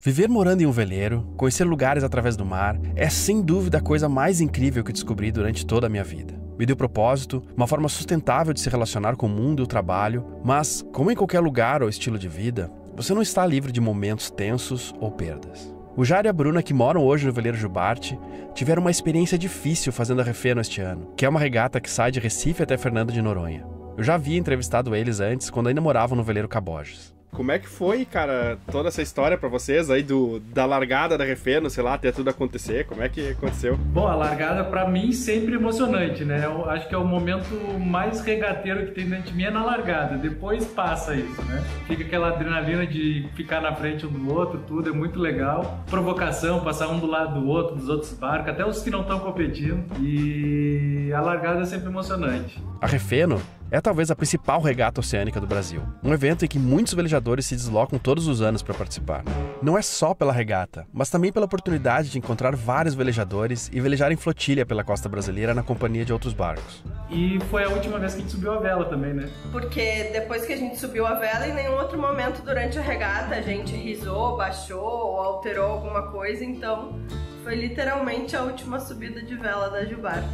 Viver morando em um veleiro, conhecer lugares através do mar, é sem dúvida a coisa mais incrível que descobri durante toda a minha vida. Me deu propósito, uma forma sustentável de se relacionar com o mundo e o trabalho, mas, como em qualquer lugar ou estilo de vida, você não está livre de momentos tensos ou perdas. O Jairo e a Bruna, que moram hoje no veleiro Jubarte, tiveram uma experiência difícil fazendo a Refeno este ano, que é uma regata que sai de Recife até Fernando de Noronha. Eu já havia entrevistado eles antes, quando ainda moravam no veleiro Caboges. Como é que foi, cara, toda essa história pra vocês aí da largada da Refeno, sei lá, até tudo acontecer? Como é que aconteceu? Bom, a largada pra mim sempre emocionante, né? Eu acho que é o momento mais regateiro que tem dentro de mim é na largada. Depois passa isso, né? Fica aquela adrenalina de ficar na frente um do outro, tudo é muito legal. Provocação, passar um do lado do outro, dos outros barcos, até os que não estão competindo. E a largada é sempre emocionante. A Refeno é talvez a principal regata oceânica do Brasil. Um evento em que muitos velejadores se deslocam todos os anos para participar. Não é só pela regata, mas também pela oportunidade de encontrar vários velejadores e velejar em flotilha pela costa brasileira na companhia de outros barcos. E foi a última vez que a gente subiu a vela também, né? Porque depois que a gente subiu a vela, em nenhum outro momento durante a regata a gente risou, baixou ou alterou alguma coisa, então foi literalmente a última subida de vela da Jubarte.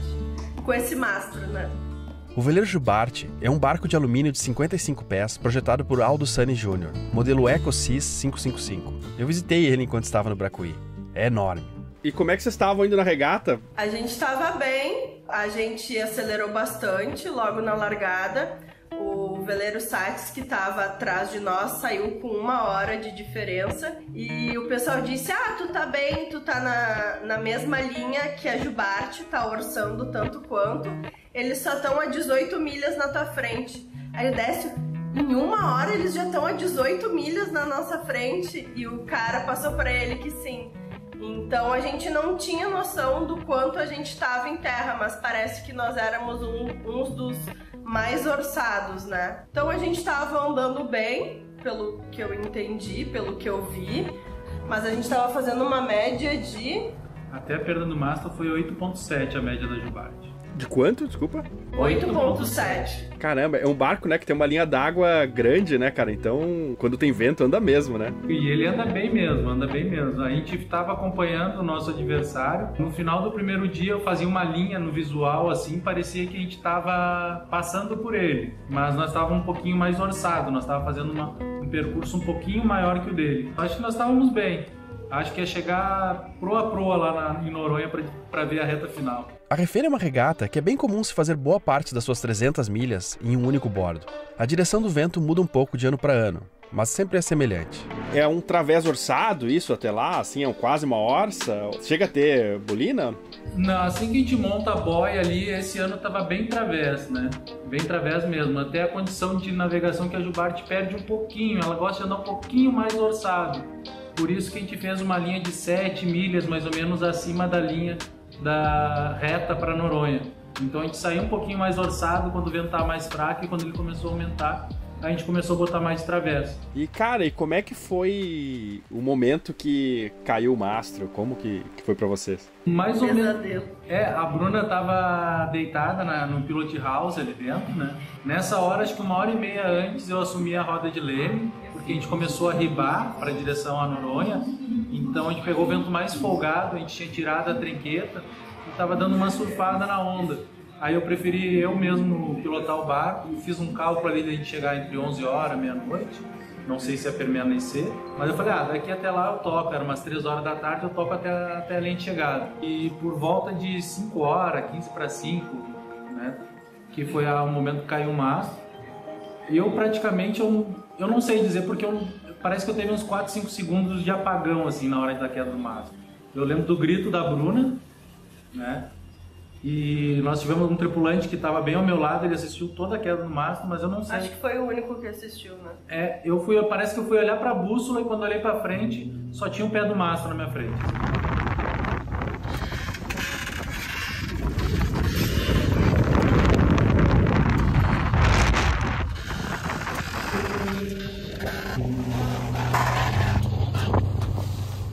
Com esse mastro, né? O veleiro Jubarte é um barco de alumínio de 55 pés projetado por Aldo Sani Jr., modelo EcoSys 555. Eu visitei ele enquanto estava no Bracuí. É enorme. E como é que vocês estavam indo na regata? A gente estava bem, a gente acelerou bastante logo na largada. O veleiro Sates, que estava atrás de nós, saiu com 1 hora de diferença. E o pessoal disse, tu tá bem, tu tá na mesma linha que a Jubarte, tá orçando tanto quanto. Eles só estão a 18 milhas na tua frente. Aí o Décio, em 1 hora eles já estão a 18 milhas na nossa frente. E o cara passou para ele que sim. Então a gente não tinha noção do quanto a gente estava em terra, mas parece que nós éramos uns dos mais orçados, né? Então a gente estava andando bem, pelo que eu entendi, pelo que eu vi, mas a gente estava fazendo uma média de... Até a perda do mastro foi 8,7 a média da Jubarte. De quanto, desculpa? 8,7. Caramba, é um barco, né, que tem uma linha d'água grande, né, cara? Então, quando tem vento, anda mesmo, né? E ele anda bem mesmo, anda bem mesmo. A gente estava acompanhando o nosso adversário. No final do primeiro dia, eu fazia uma linha no visual, assim, parecia que a gente estava passando por ele. Mas nós estávamos um pouquinho mais orçados, nós estávamos fazendo um percurso um pouquinho maior que o dele. Acho que nós estávamos bem. Acho que ia chegar proa a proa lá em Noronha para ver a reta final. A Refeno é uma regata que é bem comum se fazer boa parte das suas 300 milhas em um único bordo. A direção do vento muda um pouco de ano para ano, mas sempre é semelhante. É um través orçado isso até lá, assim, é quase uma orça? Chega a ter bolina? Não, assim que a gente monta a boia ali, esse ano tava bem través, né? Bem través mesmo. Até a condição de navegação que a Jubarte perde um pouquinho, ela gosta de andar um pouquinho mais orçado. Por isso que a gente fez uma linha de 7 milhas, mais ou menos acima da linha da reta para Noronha. Então a gente saiu um pouquinho mais orçado quando o vento estava mais fraco, e quando ele começou a aumentar, a gente começou a botar mais de travessa. E cara, e como é que foi o momento que caiu o mastro? Como que foi para vocês? Mais ou menos. A Bruna tava deitada no pilot house ali dentro, né? Nessa hora, acho que 1h30 antes, eu assumi a roda de leme, porque a gente começou a ribar para a direção a Noronha. Então a gente pegou o vento mais folgado, a gente tinha tirado a trinqueta e tava dando uma surfada na onda. Aí eu preferi eu mesmo pilotar o barco, fiz um cálculo ali de a gente chegar entre 11 horas, meia-noite. Não sei se ia permanecer, mas eu falei, daqui até lá eu toco, era umas 3 horas da tarde, eu toco até a linha de chegada. E por volta de 5 horas, 15 para 5, né, que foi o momento que caiu o mastro, eu praticamente, eu não sei dizer, porque parece que eu teve uns 4, 5 segundos de apagão, assim, na hora da queda do mastro. Eu lembro do grito da Bruna, né? E nós tivemos um tripulante que estava bem ao meu lado, ele assistiu toda a queda do mastro, mas eu não sei. Acho que foi o único que assistiu, né? Parece que eu fui olhar para a bússola e quando eu olhei para frente, só tinha o pé do mastro na minha frente.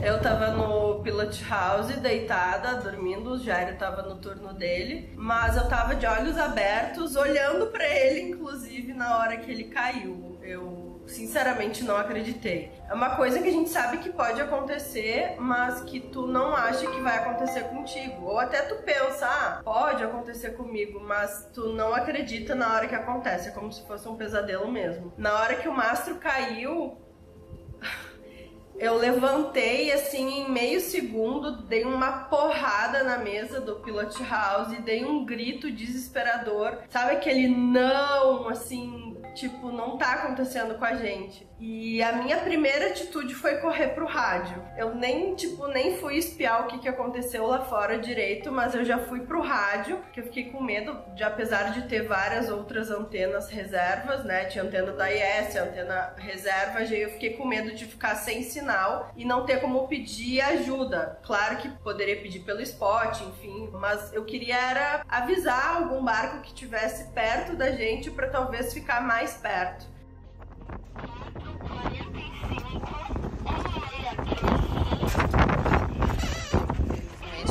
Eu tava no pilot house, deitada, dormindo, o Jairo tava no turno dele, mas eu tava de olhos abertos, olhando pra ele, inclusive, na hora que ele caiu. Eu sinceramente não acreditei. É uma coisa que a gente sabe que pode acontecer, mas que tu não acha que vai acontecer contigo. Ou até tu pensa, pode acontecer comigo, mas tu não acredita na hora que acontece. É como se fosse um pesadelo mesmo. Na hora que o mastro caiu, eu levantei assim em meio segundo, dei uma porrada na mesa do Pilot House e dei um grito desesperador. Sabe aquele não, assim, tipo, não tá acontecendo com a gente. E a minha primeira atitude foi correr pro rádio. Eu nem fui espiar o que aconteceu lá fora direito, mas eu já fui pro rádio, porque eu fiquei com medo, de apesar de ter várias outras antenas reservas, né? Tinha antena da IS, antena reserva, eu fiquei com medo de ficar sem sinal e não ter como pedir ajuda. Claro que poderia pedir pelo spot, enfim, mas eu queria era avisar algum barco que estivesse perto da gente para talvez ficar mais perto.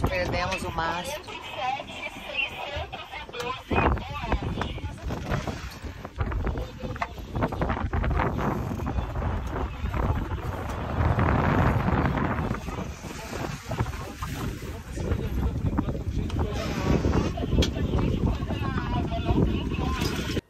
Perdemos o mastro.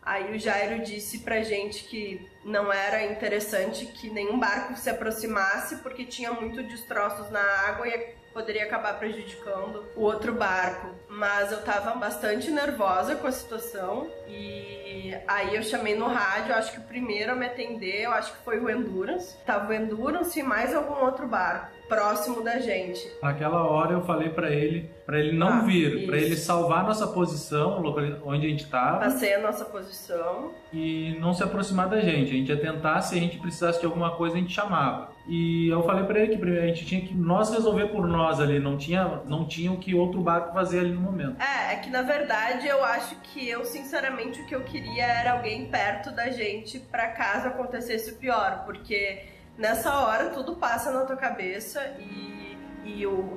Aí o Jairo disse pra gente que não era interessante que nenhum barco se aproximasse porque tinha muitos destroços na água e poderia acabar prejudicando o outro barco. Mas eu tava bastante nervosa com a situação e aí eu chamei no rádio, acho que o primeiro a me atender, eu acho que foi o Endurance. Tava o Endurance e mais algum outro barco próximo da gente. Naquela hora eu falei pra ele não vir, pra ele salvar nossa posição, onde a gente tava. Passei a nossa posição. E não se aproximar da gente. A gente ia tentar, se a gente precisasse de alguma coisa, a gente chamava. E eu falei pra ele que a gente tinha que nós resolver por nós ali, não tinha o que outro barco fazer ali no momento. É que na verdade eu acho que sinceramente o que eu queria era alguém perto da gente pra caso acontecesse o pior, porque nessa hora tudo passa na tua cabeça e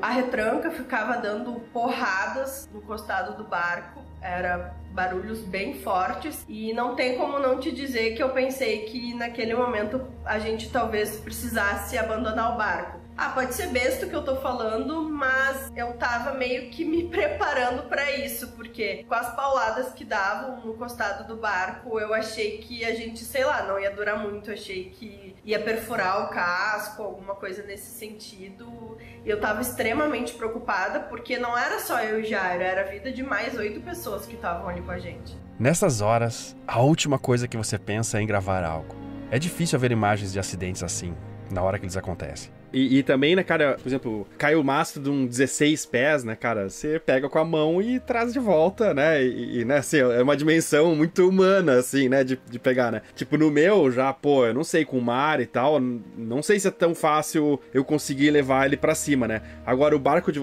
a retranca ficava dando porradas no costado do barco, era barulhos bem fortes e não tem como não te dizer que eu pensei que naquele momento a gente talvez precisasse abandonar o barco. Pode ser besta o que eu tô falando, mas eu tava meio que me preparando pra isso, porque com as pauladas que davam no costado do barco, eu achei que a gente, sei lá, não ia durar muito, eu achei que ia perfurar o casco, alguma coisa nesse sentido. E eu tava extremamente preocupada, porque não era só eu e Jairo, era a vida de mais 8 pessoas que estavam ali com a gente. Nessas horas, a última coisa que você pensa é em gravar algo. É difícil haver imagens de acidentes assim, na hora que eles acontecem. E também, né, cara, por exemplo, cai o mastro de um 16 pés, né, cara, você pega com a mão e traz de volta, né, né, assim, é uma dimensão muito humana, assim, né, de pegar, né. Tipo, no meu, já, eu não sei, com o mar e tal, não sei se é tão fácil eu conseguir levar ele pra cima, né. Agora, o barco de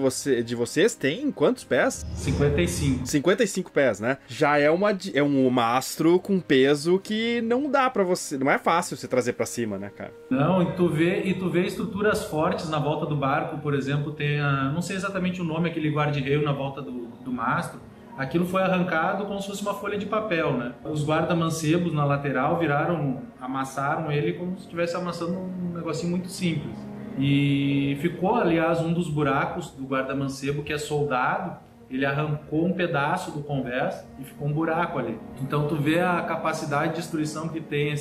vocês tem quantos pés? 55. 55 pés, né. Já é um mastro com peso que não dá pra você, não é fácil você trazer pra cima, né, cara. Não, e tu vê estruturas fortes na volta do barco, por exemplo, tem não sei exatamente o nome, aquele guarda-reio na volta do mastro. Aquilo foi arrancado como se fosse uma folha de papel, né? Os guarda-mancebos na lateral amassaram ele como se estivesse amassando um negocinho muito simples. E ficou, aliás, um dos buracos do guarda-mancebo que é soldado, ele arrancou um pedaço do convés e ficou um buraco ali. Então tu vê a capacidade de destruição que tem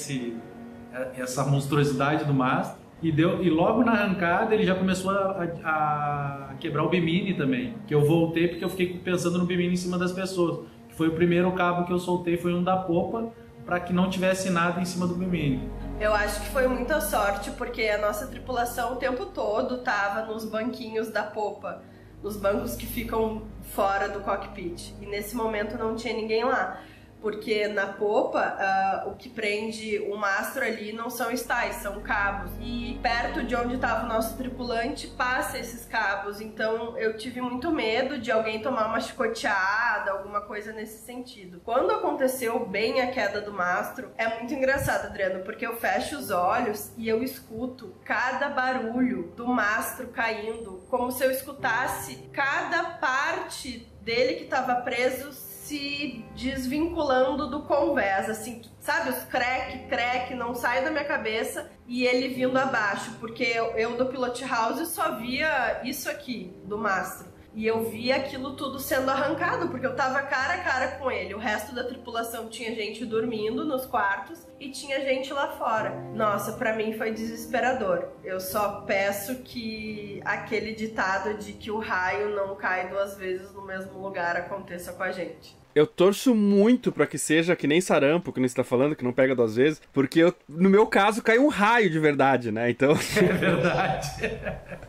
essa monstruosidade do mastro. E logo na arrancada ele já começou a quebrar o bimini também. Que eu voltei porque eu fiquei pensando no bimini em cima das pessoas. Que foi o primeiro cabo que eu soltei, foi um da popa, para que não tivesse nada em cima do bimini. Eu acho que foi muita sorte, porque a nossa tripulação o tempo todo tava nos banquinhos da popa, nos bancos que ficam fora do cockpit. E nesse momento não tinha ninguém lá. Porque na popa, o que prende o mastro ali não são estais, são cabos. E perto de onde estava o nosso tripulante passa esses cabos. Então eu tive muito medo de alguém tomar uma chicoteada, alguma coisa nesse sentido. Quando aconteceu bem a queda do mastro, é muito engraçado, Adriano, porque eu fecho os olhos e eu escuto cada barulho do mastro caindo, como se eu escutasse cada parte dele que estava preso se desvinculando do convés, assim, sabe, os crack, não sai da minha cabeça, e ele vindo abaixo, porque eu do Pilot House só via isso aqui, do mastro. E eu vi aquilo tudo sendo arrancado, porque eu tava cara a cara com ele. O resto da tripulação tinha gente dormindo nos quartos e tinha gente lá fora. Nossa, pra mim foi desesperador. Eu só peço que aquele ditado de que o raio não cai 2 vezes no mesmo lugar aconteça com a gente. Eu torço muito pra que seja que nem sarampo, que nem você tá falando, que não pega 2 vezes, porque no meu caso caiu um raio de verdade, né? Então... É verdade.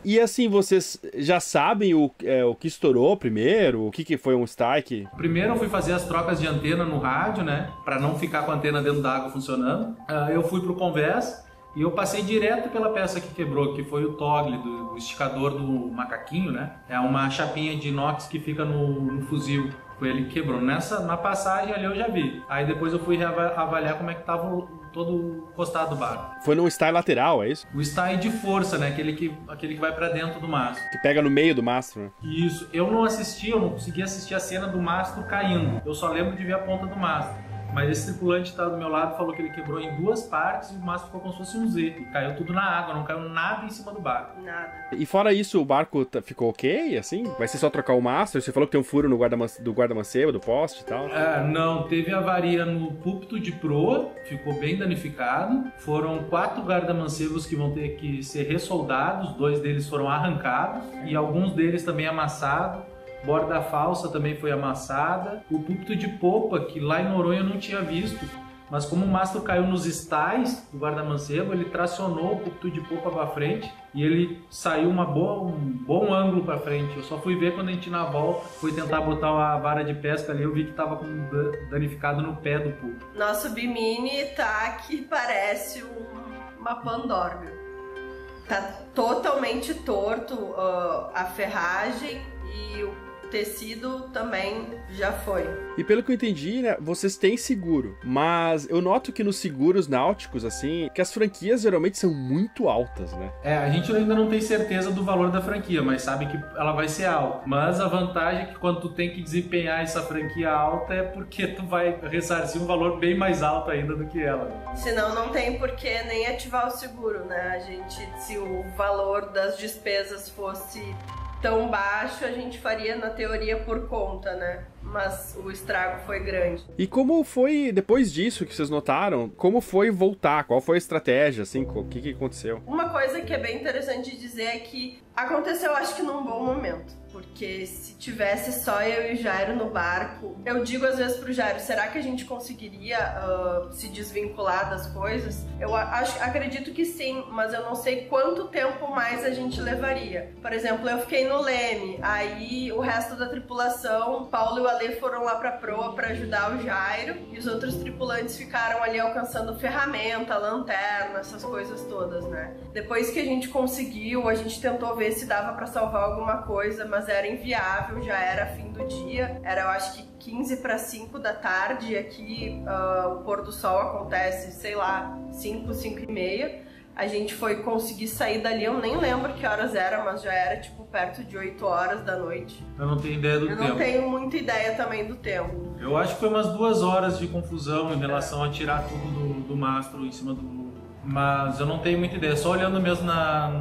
E assim, vocês já sabem o que estourou primeiro? O que foi um strike? Primeiro eu fui fazer as trocas de antena no rádio, né? Pra não ficar com a antena dentro da água funcionando. Eu fui pro convés e eu passei direto pela peça que quebrou, que foi o toggle do esticador do macaquinho, né? É uma chapinha de inox que fica no fuzil. Foi ele que quebrou. Na passagem ali eu já vi. Aí depois eu fui avaliar como é que tava todo o costado do barco. Foi num stay lateral, é isso? O stay de força, né? Aquele que vai pra dentro do mastro. Que pega no meio do mastro, né? Isso. Eu não consegui assistir a cena do mastro caindo. Eu só lembro de ver a ponta do mastro. Mas esse tripulante que estava do meu lado falou que ele quebrou em 2 partes e o mastro ficou como se fosse um Z. E caiu tudo na água, não caiu nada em cima do barco. Nada. E fora isso, o barco ficou ok, assim? Vai ser só trocar o mastro? Você falou que tem um furo no do guarda-mancebo, do poste e tal? Não, teve avaria no púlpito de proa, ficou bem danificado. Foram 4 guarda-mancebos que vão ter que ser ressoldados, 2 deles foram arrancados e alguns deles também amassados. Borda falsa também foi amassada. O púlpito de popa, que lá em Noronha eu não tinha visto, mas como o mastro caiu nos estais do guarda-mancebo, ele tracionou o púlpito de popa para frente e ele saiu um bom ângulo para frente. Eu só fui ver quando a gente na volta fui tentar botar a vara de pesca ali, eu vi que estava com danificado no pé do púlpito. Nosso bimini tá que parece uma pandorga. Tá totalmente torto a ferragem e o tecido também já foi. E pelo que eu entendi, né, vocês têm seguro, mas eu noto que nos seguros náuticos, assim, que as franquias geralmente são muito altas, né? A gente ainda não tem certeza do valor da franquia, mas sabe que ela vai ser alta. Mas a vantagem é que quando tu tem que desempenhar essa franquia alta é porque tu vai ressarcir um valor bem mais alto ainda do que ela. Senão não tem por que nem ativar o seguro, né? Se o valor das despesas fosse tão baixo, a gente faria na teoria por conta, né? Mas o estrago foi grande. E como foi, depois disso que vocês notaram, como foi voltar? Qual foi a estratégia, assim? O que aconteceu? Uma coisa que é bem interessante dizer é que aconteceu, acho que num bom momento. Porque se tivesse só eu e o Jairo no barco, eu digo às vezes pro Jairo, será que a gente conseguiria se desvincular das coisas? Eu acredito que sim, mas eu não sei quanto tempo mais a gente levaria. Por exemplo, eu fiquei no leme, aí o resto da tripulação, Paulo e o Ale foram lá pra proa pra ajudar o Jairo, e os outros tripulantes ficaram ali alcançando ferramenta, lanterna, essas coisas todas, né? Depois que a gente conseguiu, a gente tentou ver se dava pra salvar alguma coisa, mas era inviável, já era fim do dia, era eu acho que 15 para 5 da tarde, aqui o pôr do sol acontece, sei lá, 5 e meia, a gente foi conseguir sair dali, eu nem lembro que horas era, mas já era tipo perto de 8 horas da noite. Eu não tenho ideia do tempo. Eu não tenho muita ideia também do tempo. Eu acho que foi umas 2 horas de confusão em relação a tirar tudo do mastro em cima do... Mas eu não tenho muita ideia, só olhando mesmo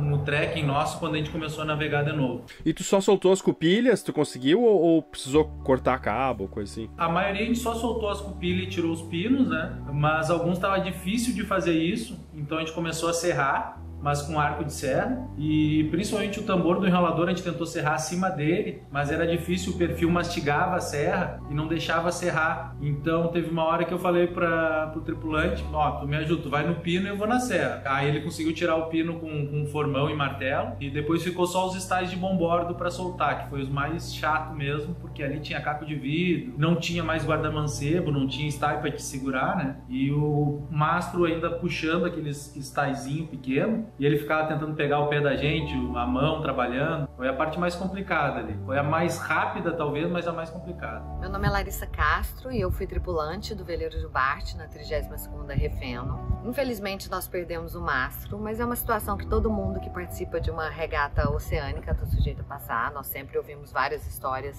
no trekking nosso quando a gente começou a navegar de novo. E tu só soltou as cupilhas, tu conseguiu ou precisou cortar cabo, coisa assim? A maioria a gente só soltou as cupilhas e tirou os pinos, né? Mas alguns estava difícil de fazer isso, então a gente começou a serrar, mas com arco de serra, e principalmente o tambor do enrolador a gente tentou serrar acima dele, mas era difícil, o perfil mastigava a serra e não deixava serrar. Então teve uma hora que eu falei pro tripulante, tu me ajuda, tu vai no pino e eu vou na serra. Aí ele conseguiu tirar o pino com formão e martelo, e depois ficou só os estais de bombordo para soltar, que foi os mais chato mesmo, porque ali tinha caco de vidro, não tinha mais guarda-mancebo, não tinha estai para te segurar, né? E o mastro ainda puxando aqueles estaizinho pequeno, e ele ficava tentando pegar o pé da gente, a mão trabalhando. Foi a parte mais complicada ali. Foi a mais rápida, talvez, mas a mais complicada. Meu nome é Larissa Castro e eu fui tripulante do veleiro Jubarte na 32ª Refeno. Infelizmente, nós perdemos o mastro, mas é uma situação que todo mundo que participa de uma regata oceânica está sujeito a passar. Nós sempre ouvimos várias histórias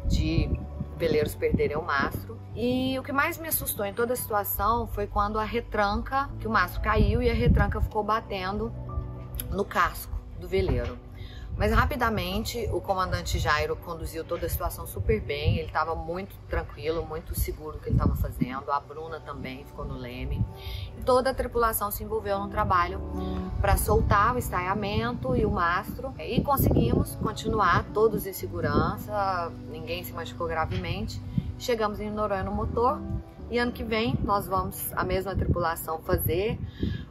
de veleiros perderem o mastro. E o que mais me assustou em toda a situação foi quando a retranca, que o mastro caiu e a retranca ficou batendo no casco do veleiro. Mas rapidamente o comandante Jairo conduziu toda a situação super bem, ele estava muito tranquilo, muito seguro do que ele estava fazendo, a Bruna também ficou no leme. E toda a tripulação se envolveu no trabalho para soltar o estaiamento e o mastro e conseguimos continuar todos em segurança, ninguém se machucou gravemente. Chegamos em Noronha no motor e ano que vem nós vamos, a mesma tripulação, fazer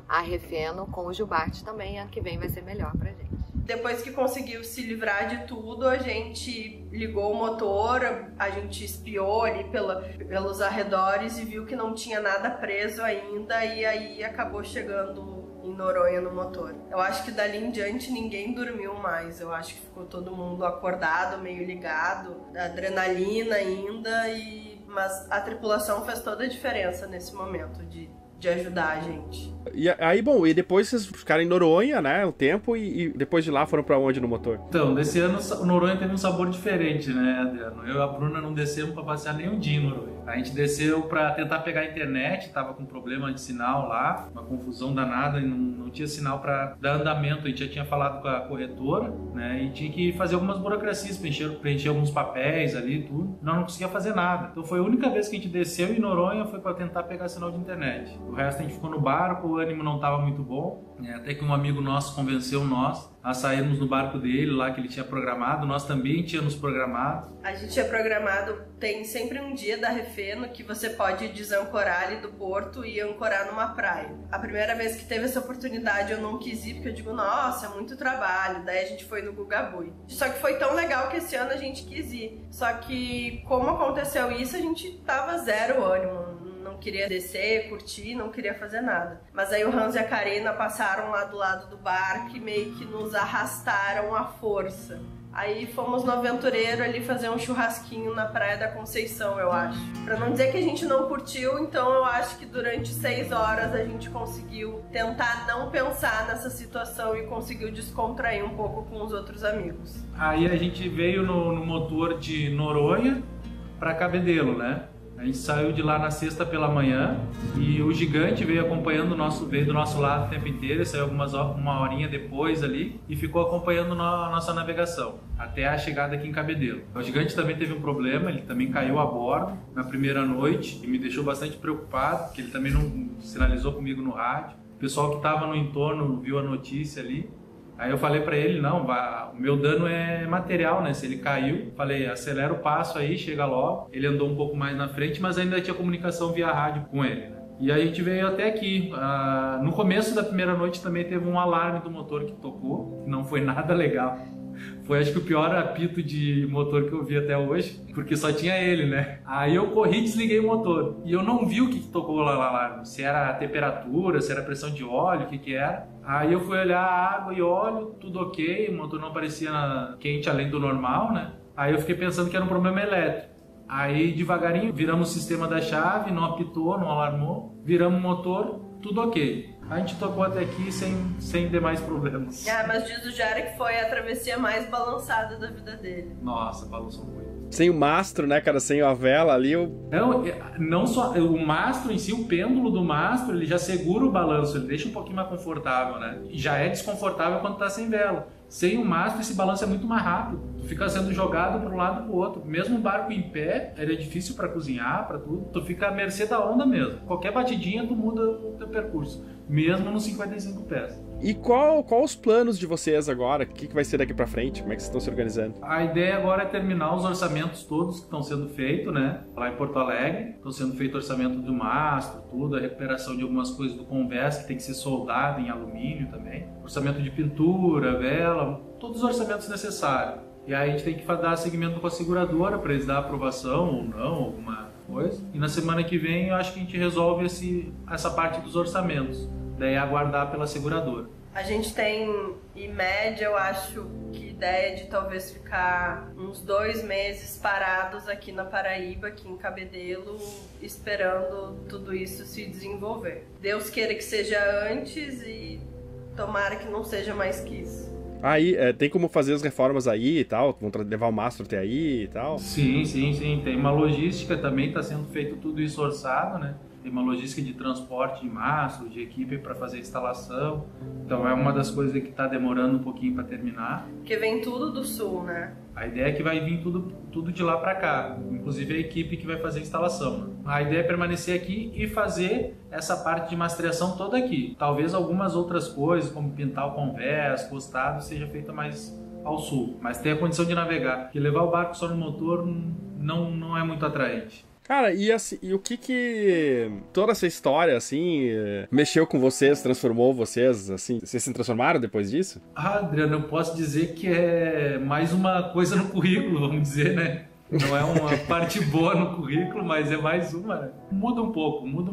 a Refeno com o Jubarte também, e ano que vem vai ser melhor pra gente. Depois que conseguiu se livrar de tudo, a gente ligou o motor, a gente espiou ali pelos arredores e viu que não tinha nada preso ainda, e aí acabou chegando em Noronha no motor. Eu acho que dali em diante ninguém dormiu mais, eu acho que ficou todo mundo acordado, meio ligado, adrenalina ainda, mas a tripulação fez toda a diferença nesse momento de ajudar a gente. E aí, bom, e depois vocês ficaram em Noronha, né, um tempo, e depois de lá foram pra onde no motor? Então, desse ano o Noronha teve um sabor diferente, né, Adriano? Eu e a Bruna não descemos pra passear nem um dia em Noronha. A gente desceu pra tentar pegar a internet, tava com problema de sinal lá, uma confusão danada, e não tinha sinal pra dar andamento. A gente já tinha falado com a corretora, né, e tinha que fazer algumas burocracias, preencher alguns papéis ali e tudo. Não conseguia fazer nada. Então foi a única vez que a gente desceu em Noronha, foi pra tentar pegar sinal de internet. O resto a gente ficou no barco, o ânimo não estava muito bom, até que um amigo nosso convenceu nós a sairmos no barco dele lá que ele tinha programado, nós também tínhamos programado. A gente tinha programado, tem sempre um dia da Refeno que você pode desancorar ali do porto e ancorar numa praia. A primeira vez que teve essa oportunidade eu não quis ir, porque eu digo, nossa, é muito trabalho, daí a gente foi no Gugabui. Só que foi tão legal que esse ano a gente quis ir, só que como aconteceu isso, a gente tava zero ânimo. Não queria descer, curtir, não queria fazer nada. Mas aí o Hans e a Karina passaram lá do lado do barco e meio que nos arrastaram à força. Aí fomos no Aventureiro ali fazer um churrasquinho na Praia da Conceição, eu acho. Pra não dizer que a gente não curtiu, então eu acho que durante 6 horas a gente conseguiu tentar não pensar nessa situação e conseguiu descontrair um pouco com os outros amigos. Aí a gente veio no motor de Noronha pra Cabedelo, né? A gente saiu de lá na sexta pela manhã e o Gigante veio acompanhando veio do nosso lado o tempo inteiro, ele saiu uma horinha depois ali e ficou acompanhando a nossa navegação até a chegada aqui em Cabedelo. O Gigante também teve um problema, ele também caiu a bordo na primeira noite e me deixou bastante preocupado, porque ele também não sinalizou comigo no rádio. O pessoal que estava no entorno viu a notícia ali. Aí eu falei pra ele, não, o meu dano é material, né? Se ele caiu, falei, acelera o passo aí, chega logo. Ele andou um pouco mais na frente, mas ainda tinha comunicação via rádio com ele, né? E aí a gente veio até aqui. No começo da primeira noite também teve um alarme do motor que tocou, que não foi nada legal. Foi acho que o pior apito de motor que eu vi até hoje, porque só tinha ele, né? Aí eu corri e desliguei o motor. E eu não vi o que tocou lá no alarme. Se era a temperatura, se era a pressão de óleo, o que era. Aí eu fui olhar a água e óleo, tudo ok, o motor não parecia quente além do normal, né? Aí eu fiquei pensando que era um problema elétrico. Aí devagarinho viramos o sistema da chave, não apitou, não alarmou, viramos o motor, tudo ok. A gente tocou até aqui sem demais problemas. Mas diz o Jairo que foi a travessia mais balançada da vida dele. Nossa, balançou muito. Sem o mastro, né, cara, sem a vela ali. Não só o mastro em si, o pêndulo do mastro, ele já segura o balanço, ele deixa um pouquinho mais confortável, né? E já é desconfortável quando tá sem vela. Sem o mastro, esse balanço é muito mais rápido. Tu fica sendo jogado para um lado e pro outro. Mesmo um barco em pé, ele é difícil para cozinhar, para tudo. Tu fica à mercê da onda mesmo. Qualquer batidinha, tu muda o teu percurso. Mesmo nos 55 pés. E qual os planos de vocês agora? O que vai ser daqui pra frente? Como é que vocês estão se organizando? A ideia agora é terminar os orçamentos todos que estão sendo feitos, né? Lá em Porto Alegre. Estão sendo feito orçamento do mastro, tudo. A recuperação de algumas coisas do convés que tem que ser soldado em alumínio também. Orçamento de pintura, vela, todos os orçamentos necessários. E aí a gente tem que dar seguimento com a seguradora para eles dar aprovação ou não, alguma coisa. E na semana que vem eu acho que a gente resolve essa parte dos orçamentos. Daí aguardar pela seguradora. A gente tem, em média, eu acho que ideia de talvez ficar uns 2 meses parados aqui na Paraíba, aqui em Cabedelo, esperando tudo isso se desenvolver. Deus queira que seja antes e tomara que não seja mais que isso. Aí, tem como fazer as reformas aí e tal? Vão levar o mastro até aí e tal? Sim. Tem uma logística também, está sendo feito tudo isso orçado, né? Tem uma logística de transporte de mastro, de equipe para fazer a instalação. Então é uma das coisas que está demorando um pouquinho para terminar. Porque vem tudo do sul, né? A ideia é que vai vir tudo de lá para cá, inclusive a equipe que vai fazer a instalação. A ideia é permanecer aqui e fazer essa parte de mastreação toda aqui. Talvez algumas outras coisas, como pintar o convés, costado, seja feita mais ao sul. Mas tem a condição de navegar, porque levar o barco só no motor não é muito atraente. Cara, e o que toda essa história, assim, mexeu com vocês, transformou vocês, assim? Vocês se transformaram depois disso? Adriano, eu posso dizer que é mais uma coisa no currículo, vamos dizer, né? Não é uma parte boa no currículo, mas é mais uma, né? Muda um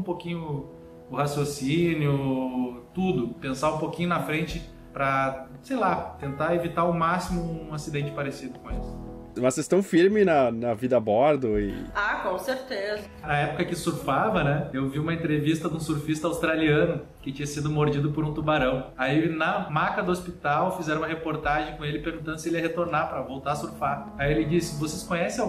pouquinho o raciocínio, tudo. Pensar um pouquinho na frente para, sei lá, tentar evitar ao máximo um acidente parecido com esse. Mas vocês estão firmes na vida a bordo e... Ah, com certeza. Na época que surfava, né, eu vi uma entrevista de um surfista australiano que tinha sido mordido por um tubarão. Aí na maca do hospital fizeram uma reportagem com ele perguntando se ele ia retornar para voltar a surfar. Aí ele disse, vocês conhecem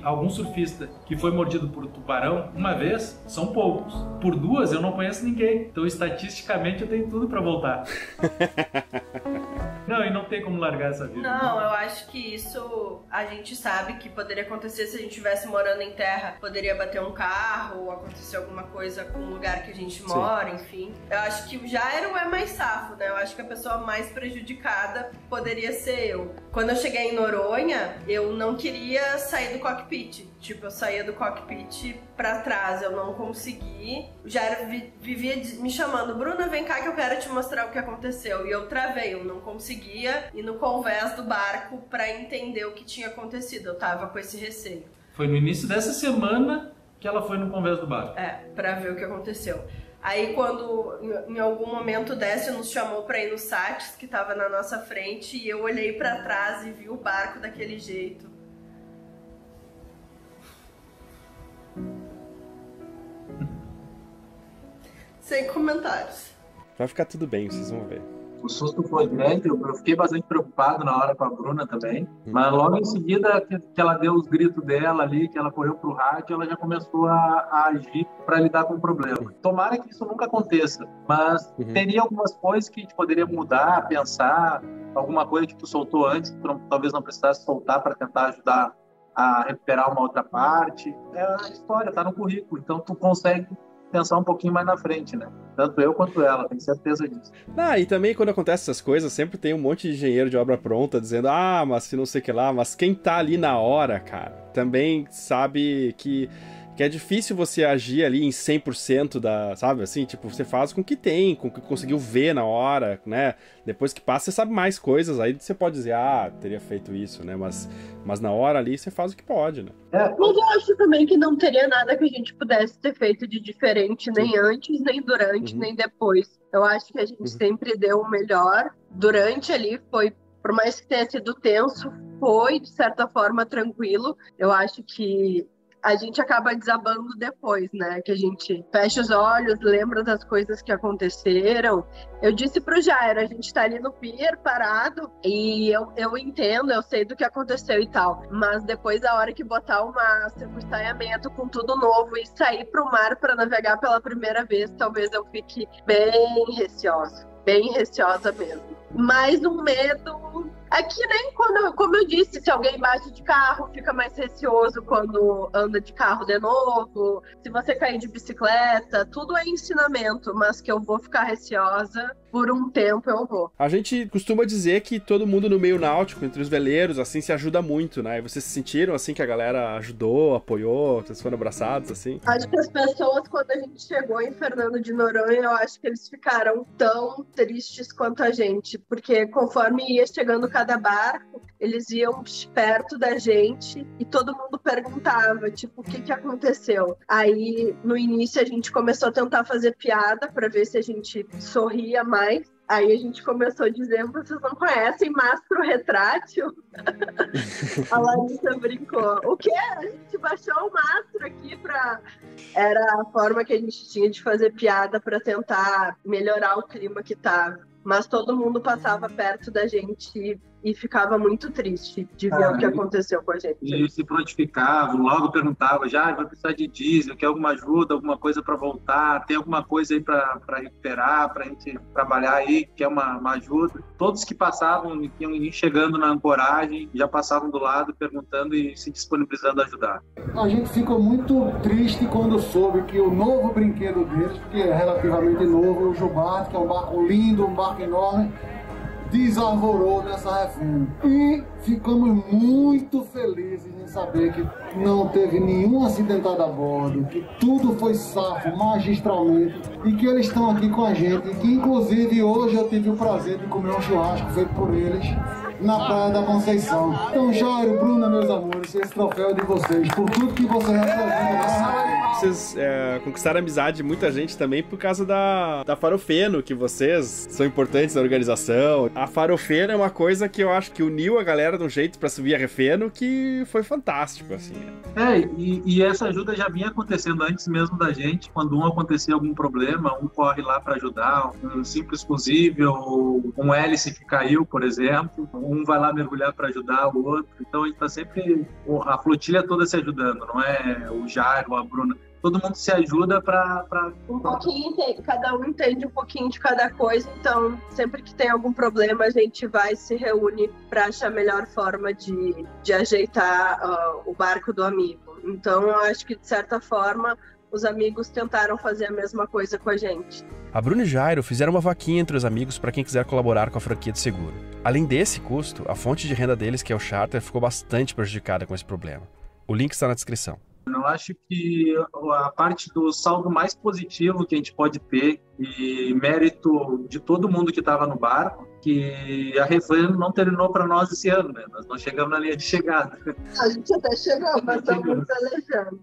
algum surfista que foi mordido por um tubarão uma vez? São poucos. Por duas eu não conheço ninguém. Então estatisticamente eu tenho tudo para voltar. Não, e não tem como largar essa vida. Não, eu acho que isso a gente sabe que poderia acontecer se a gente estivesse morando em terra. Poderia bater um carro ou acontecer alguma coisa com o lugar que a gente mora, enfim. Eu acho que o Jairo é mais safo, né? Eu acho que a pessoa mais prejudicada poderia ser eu. Quando eu cheguei em Noronha, eu não queria sair do cockpit. Tipo, eu saía do cockpit pra trás, eu não consegui. O Jairo vivia me chamando, Bruna, vem cá que eu quero te mostrar o que aconteceu. E eu travei, eu não conseguia ir no convés do barco pra entender o que tinha acontecido. Eu tava com esse receio. Foi no início dessa semana que ela foi no convés do barco. Pra ver o que aconteceu. Aí quando em algum momento o Décio nos chamou pra ir no Sates, que tava na nossa frente, e eu olhei pra trás e vi o barco daquele jeito. Sem comentários. Vai ficar tudo bem, vocês vão ver. O susto foi grande, eu fiquei bastante preocupado na hora com a Bruna também, mas logo em seguida que ela deu os gritos dela ali, que ela correu pro rádio, ela já começou a agir para lidar com o problema. Tomara que isso nunca aconteça, mas teria algumas coisas que a gente poderia mudar, pensar, alguma coisa que tu soltou antes, que tu talvez não precisasse soltar para tentar ajudar a recuperar uma outra parte. É a história, tá no currículo, então tu consegue pensar um pouquinho mais na frente, né? Tanto eu quanto ela, tenho certeza disso. E também quando acontece essas coisas, sempre tem um monte de engenheiro de obra pronta dizendo, mas se não sei o que lá, mas quem tá ali na hora, cara, também sabe que é difícil você agir ali em 100% sabe, assim, tipo, você faz com o que tem, com o que conseguiu ver na hora, né? Depois que passa, você sabe mais coisas, aí você pode dizer, teria feito isso, né? Mas na hora ali, você faz o que pode, né? Mas eu acho também que não teria nada que a gente pudesse ter feito de diferente, nem antes, nem durante, nem depois. Eu acho que a gente sempre deu o melhor. Durante ali foi, por mais que tenha sido tenso, foi, de certa forma, tranquilo. Eu acho que a gente acaba desabando depois, né? Que a gente fecha os olhos, lembra das coisas que aconteceram. Eu disse pro Jairo, a gente tá ali no pier parado e eu entendo, eu sei do que aconteceu e tal. Mas depois, a hora que botar o mastro, o estaiamento com tudo novo e sair pro mar para navegar pela primeira vez, talvez eu fique bem receosa mesmo. Mas um medo é que nem como eu disse, se alguém bate de carro, fica mais receoso quando anda de carro de novo. Se você cair de bicicleta, tudo é ensinamento, mas que eu vou ficar receosa por um tempo, eu vou. A gente costuma dizer que todo mundo no meio náutico, entre os veleiros, assim, se ajuda muito, né? E vocês se sentiram, assim, que a galera ajudou, apoiou, vocês foram abraçados, assim? Acho que as pessoas, quando a gente chegou em Fernando de Noronha, eu acho que eles ficaram tão tristes quanto a gente, porque conforme ia chegando cada barco, eles iam perto da gente e todo mundo perguntava, tipo, o que aconteceu? Aí, no início, a gente começou a tentar fazer piada para ver se a gente sorria mais. Aí a gente começou dizendo, vocês não conhecem mastro retrátil? A Larissa brincou. O quê? A gente baixou o mastro aqui pra... Era a forma que a gente tinha de fazer piada para tentar melhorar o clima que tava. mas todo mundo passava perto da gente e ficava muito triste de ver o que aconteceu com a gente. E se prontificavam, logo perguntavam, já vai precisar de diesel, quer alguma ajuda, alguma coisa para voltar, tem alguma coisa aí para recuperar, para a gente trabalhar aí, quer uma ajuda. Todos que passavam, iam chegando na ancoragem, já passavam do lado perguntando e se disponibilizando a ajudar. A gente ficou muito triste quando soube que o novo brinquedo deles, que é relativamente novo, o Jubarte, que é um barco lindo, um barco enorme, desarvorou nessa refém. E ficamos muito felizes em saber que não teve nenhum acidentado a bordo, que tudo foi safo magistralmente e que eles estão aqui com a gente, que inclusive hoje eu tive o prazer de comer um churrasco feito por eles na Praia da Conceição. Então, Jairo, Bruna, meus amores, esse troféu é de vocês, por tudo que vocês representam. Vocês conquistaram a amizade de muita gente também por causa da Farofeno, que vocês são importantes na organização. A Farofeno é uma coisa que eu acho que uniu a galera de um jeito pra subir a Refeno que foi fantástico, assim. E essa ajuda já vinha acontecendo antes mesmo da gente. Quando acontecia algum problema, um corre lá para ajudar, um simples fusível, um hélice que caiu, por exemplo, um vai lá mergulhar para ajudar o outro. Então a gente tá sempre, a flotilha toda se ajudando, não é o Jairo, a Bruna. Todo mundo se ajuda para... Um pouquinho, cada um entende um pouquinho de cada coisa, então sempre que tem algum problema a gente vai se reúne para achar a melhor forma de ajeitar o barco do amigo. Então eu acho que de certa forma os amigos tentaram fazer a mesma coisa com a gente. A Bruna e Jairo fizeram uma vaquinha entre os amigos para quem quiser colaborar com a franquia de seguro. Além desse custo, a fonte de renda deles, que é o charter, ficou bastante prejudicada com esse problema. O link está na descrição. Eu acho que a parte do saldo mais positivo que a gente pode ter e mérito de todo mundo que estava no barco, que a Refeno não terminou para nós esse ano, né? Nós não chegamos na linha de chegada. A gente até chegou, mas estamos pelejando.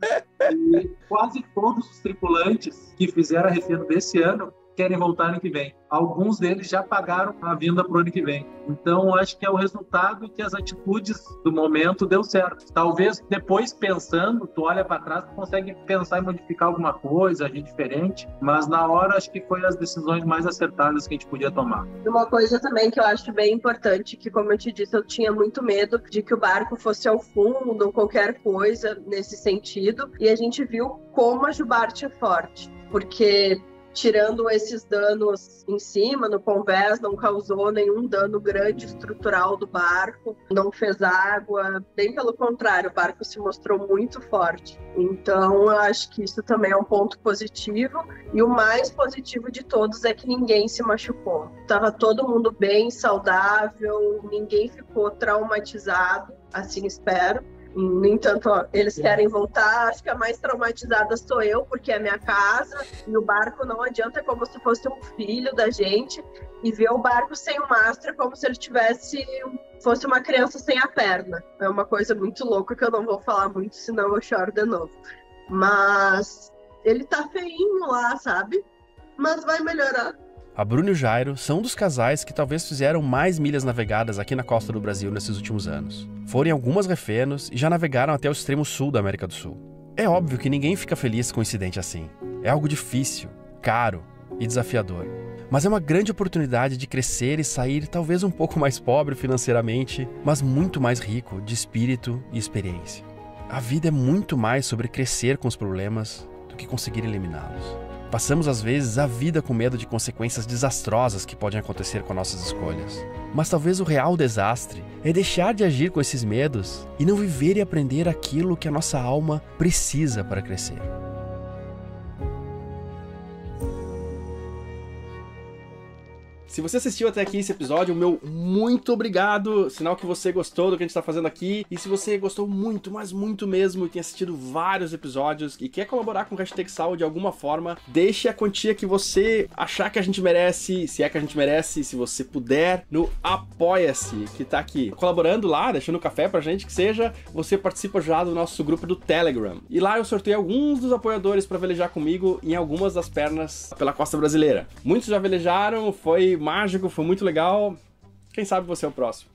E quase todos os tripulantes que fizeram a Refeno desse ano querem voltar ano que vem. Alguns deles já pagaram a vinda para o ano que vem. Então, acho que é o resultado que as atitudes do momento deu certo. Talvez depois pensando, tu olha para trás, tu consegue pensar em modificar alguma coisa, agir diferente, mas na hora acho que foi as decisões mais acertadas que a gente podia tomar. Uma coisa também que eu acho bem importante, que como eu te disse, eu tinha muito medo de que o barco fosse ao fundo ou qualquer coisa nesse sentido, e a gente viu como a Jubarte é forte, porque tirando esses danos em cima, no convés, não causou nenhum dano grande estrutural do barco, não fez água, bem pelo contrário, o barco se mostrou muito forte. Então, eu acho que isso também é um ponto positivo, e o mais positivo de todos é que ninguém se machucou. Estava todo mundo bem, saudável, ninguém ficou traumatizado, assim espero. No entanto, eles querem voltar, acho que a mais traumatizada sou eu, porque é minha casa, e o barco não adianta, é como se fosse um filho da gente, e ver o barco sem o mastro é como se ele fosse uma criança sem a perna. É uma coisa muito louca que eu não vou falar muito, senão eu choro de novo. Mas ele tá feinho lá, sabe? Mas vai melhorar. A Bruna e o Jairo são um dos casais que talvez fizeram mais milhas navegadas aqui na costa do Brasil nesses últimos anos. Foram em algumas refenos e já navegaram até o extremo sul da América do Sul. É óbvio que ninguém fica feliz com um incidente assim. É algo difícil, caro e desafiador. Mas é uma grande oportunidade de crescer e sair talvez um pouco mais pobre financeiramente, mas muito mais rico de espírito e experiência. A vida é muito mais sobre crescer com os problemas do que conseguir eliminá-los. Passamos às vezes a vida com medo de consequências desastrosas que podem acontecer com nossas escolhas. Mas talvez o real desastre é deixar de agir com esses medos e não viver e aprender aquilo que a nossa alma precisa para crescer. Se você assistiu até aqui esse episódio, meu muito obrigado. Sinal que você gostou do que a gente tá fazendo aqui. E se você gostou muito, mas muito mesmo, e tem assistido vários episódios e quer colaborar com o Hashtag Sal de alguma forma, deixe a quantia que você achar que a gente merece, se é que a gente merece, se você puder, no Apoia-se, que tá aqui colaborando lá, deixando café pra gente, que seja, você participa já do nosso grupo do Telegram. E lá eu sorteio alguns dos apoiadores pra velejar comigo em algumas das pernas pela costa brasileira. Muitos já velejaram, foi mágico, foi muito legal. Quem sabe você é o próximo.